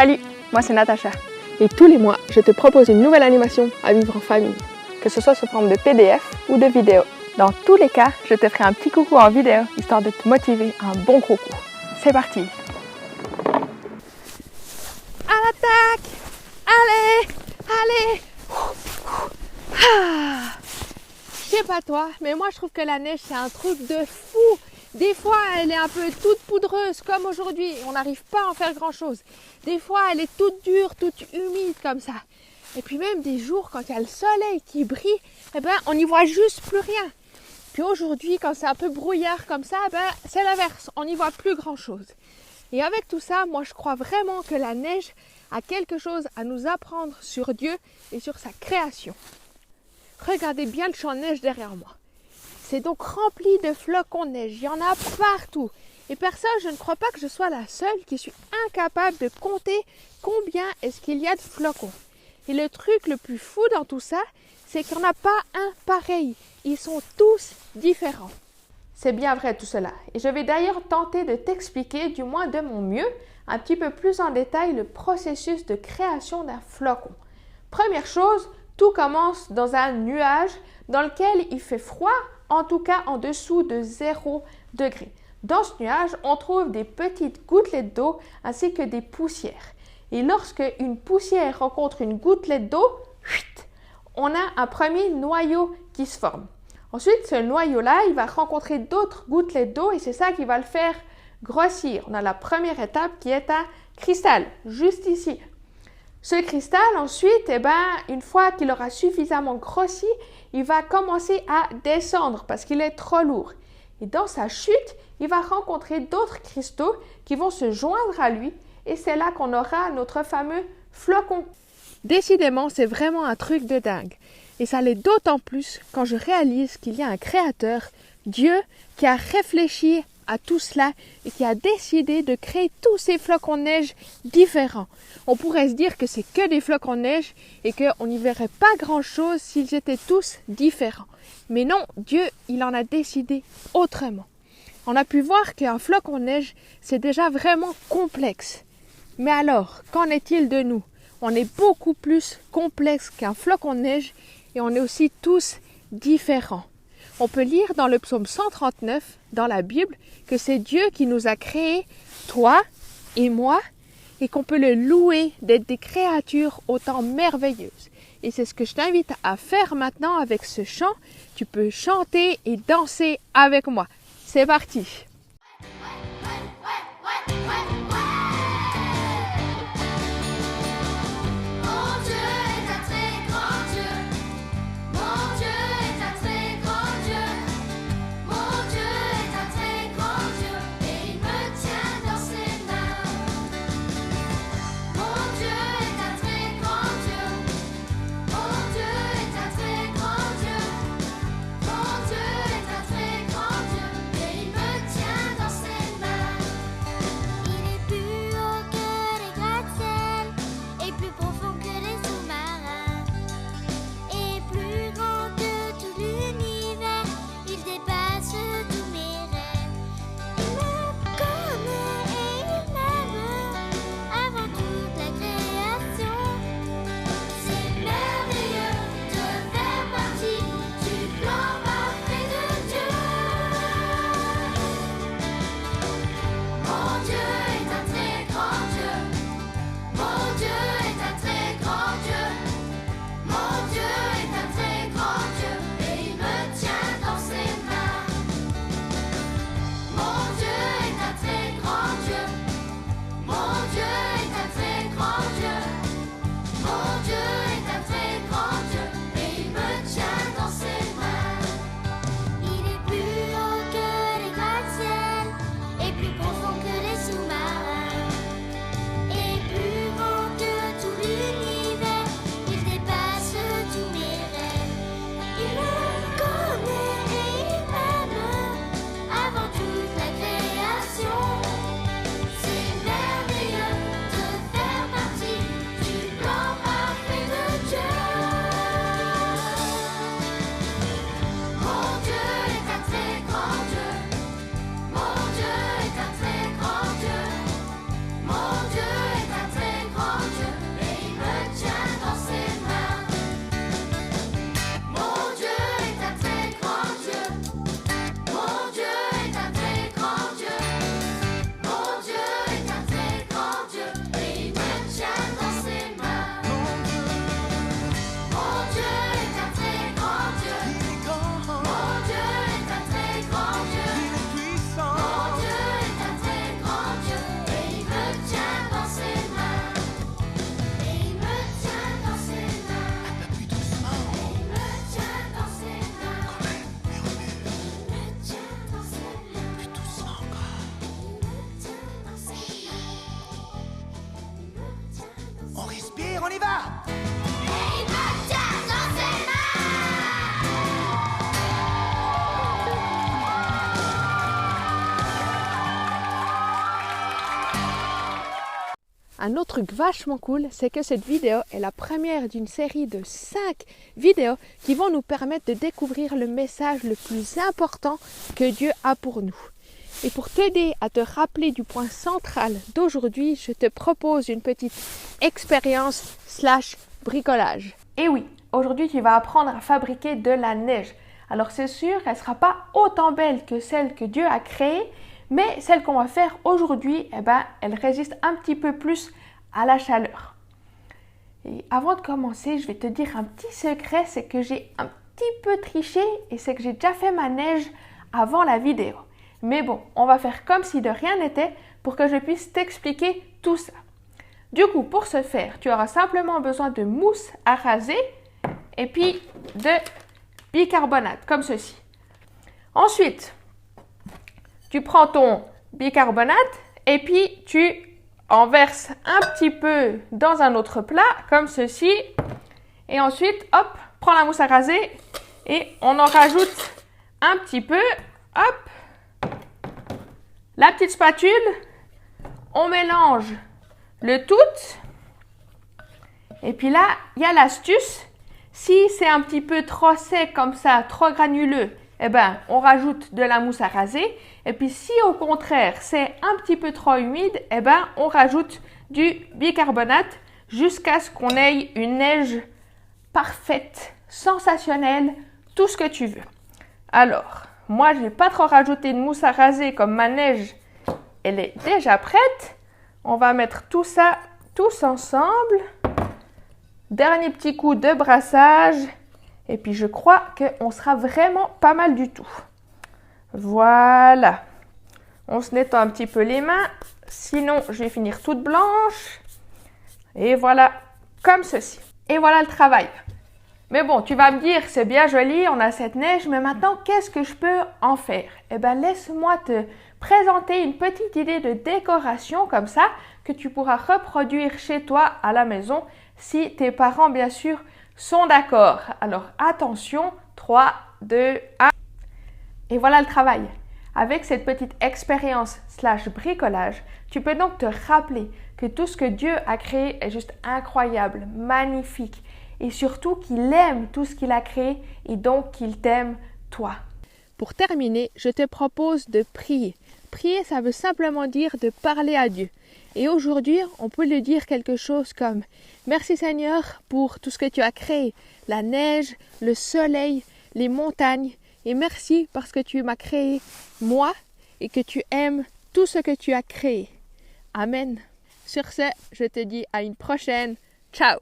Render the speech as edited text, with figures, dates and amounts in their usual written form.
Salut, moi c'est Natacha. Et tous les mois, je te propose une nouvelle animation à vivre en famille. Que ce soit sous forme de PDF ou de vidéo. Dans tous les cas, je te ferai un petit coucou en vidéo, histoire de te motiver à un bon gros coup. C'est parti! À l'attaque! Allez! Allez! Ah. Je sais pas toi, mais moi je trouve que la neige c'est un truc de fou. Des fois elle est un peu toute poudreuse comme aujourd'hui, on n'arrive pas à en faire grand chose. Des fois elle est toute dure, toute humide comme ça. Et puis même des jours quand il y a le soleil qui brille, eh ben on n'y voit juste plus rien. Puis aujourd'hui quand c'est un peu brouillard comme ça, c'est l'inverse, on n'y voit plus grand chose. Et avec tout ça, moi je crois vraiment que la neige a quelque chose à nous apprendre sur Dieu et sur sa création. Regardez bien le champ de neige derrière moi. C'est donc rempli de flocons de neige, il y en a partout. Et personne, je ne crois pas que je sois la seule qui suis incapable de compter combien est-ce qu'il y a de flocons. Et le truc le plus fou dans tout ça, c'est qu'il n'y en a pas un pareil. Ils sont tous différents. C'est bien vrai tout cela. Et je vais d'ailleurs tenter de t'expliquer, du moins de mon mieux, un petit peu plus en détail le processus de création d'un flocon. Première chose, tout commence dans un nuage dans lequel il fait froid, en tout cas en dessous de 0 degré. Dans ce nuage, on trouve des petites gouttelettes d'eau ainsi que des poussières. Et lorsque une poussière rencontre une gouttelette d'eau, on a un premier noyau qui se forme. Ensuite, ce noyau-là, il va rencontrer d'autres gouttelettes d'eau et c'est ça qui va le faire grossir. On a la première étape qui est un cristal, juste ici. Ce cristal, ensuite, une fois qu'il aura suffisamment grossi, il va commencer à descendre parce qu'il est trop lourd. Et dans sa chute, il va rencontrer d'autres cristaux qui vont se joindre à lui et c'est là qu'on aura notre fameux flocon. Décidément, c'est vraiment un truc de dingue. Et ça l'est d'autant plus quand je réalise qu'il y a un créateur, Dieu, qui a réfléchi à tout cela et qui a décidé de créer tous ces flocons de neige différents. On pourrait se dire que c'est que des flocons de neige et qu'on n'y verrait pas grand-chose s'ils étaient tous différents. Mais non, Dieu, il en a décidé autrement. On a pu voir qu'un flocon de neige, c'est déjà vraiment complexe. Mais alors, qu'en est-il de nous? On est beaucoup plus complexe qu'un flocon de neige et on est aussi tous différents. On peut lire dans le psaume 139, dans la Bible, que c'est Dieu qui nous a créés, toi et moi, et qu'on peut le louer d'être des créatures autant merveilleuses. Et c'est ce que je t'invite à faire maintenant avec ce chant. Tu peux chanter et danser avec moi. C'est parti! Il y va! Un autre truc vachement cool, c'est que cette vidéo est la première d'une série de 5 vidéos qui vont nous permettre de découvrir le message le plus important que Dieu a pour nous. Et pour t'aider à te rappeler du point central d'aujourd'hui, je te propose une petite expérience / bricolage. Et oui, aujourd'hui tu vas apprendre à fabriquer de la neige. Alors c'est sûr qu'elle ne sera pas autant belle que celle que Dieu a créée, mais celle qu'on va faire aujourd'hui, elle résiste un petit peu plus à la chaleur. Et avant de commencer, je vais te dire un petit secret, c'est que j'ai un petit peu triché et c'est que j'ai déjà fait ma neige avant la vidéo. Mais bon, on va faire comme si de rien n'était pour que je puisse t'expliquer tout ça. Du coup, pour ce faire, tu auras simplement besoin de mousse à raser et puis de bicarbonate, comme ceci. Ensuite, tu prends ton bicarbonate et puis tu en verses un petit peu dans un autre plat, comme ceci. Et ensuite, hop, prends la mousse à raser et on en rajoute un petit peu. Hop, la petite spatule, on mélange le tout. Et puis là, il y a l'astuce. Si c'est un petit peu trop sec comme ça, trop granuleux, on rajoute de la mousse à raser. Et puis si au contraire, c'est un petit peu trop humide, on rajoute du bicarbonate jusqu'à ce qu'on ait une neige parfaite, sensationnelle, tout ce que tu veux. Alors, moi, je ne vais pas trop rajouter de mousse à raser comme ma neige, elle est déjà prête. On va mettre tout ça tous ensemble. Dernier petit coup de brassage. Et puis je crois qu'on sera vraiment pas mal du tout. Voilà. On se nettoie un petit peu les mains. Sinon, je vais finir toute blanche. Et voilà, comme ceci. Et voilà le travail. Mais bon, tu vas me dire, c'est bien joli, on a cette neige, mais maintenant, qu'est-ce que je peux en faire? Laisse-moi te présenter une petite idée de décoration comme ça, que tu pourras reproduire chez toi à la maison, si tes parents, bien sûr, sont d'accord. Alors attention, 3, 2, 1. Et voilà le travail. Avec cette petite expérience / bricolage, tu peux donc te rappeler que tout ce que Dieu a créé est juste incroyable, magnifique et surtout qu'il aime tout ce qu'il a créé et donc qu'il t'aime toi. Pour terminer, je te propose de prier. Prier, ça veut simplement dire de parler à Dieu. Et aujourd'hui, on peut lui dire quelque chose comme « Merci Seigneur pour tout ce que tu as créé, la neige, le soleil, les montagnes, et merci parce que tu m'as créé moi et que tu aimes tout ce que tu as créé. Amen. » Sur ce, je te dis à une prochaine. Ciao!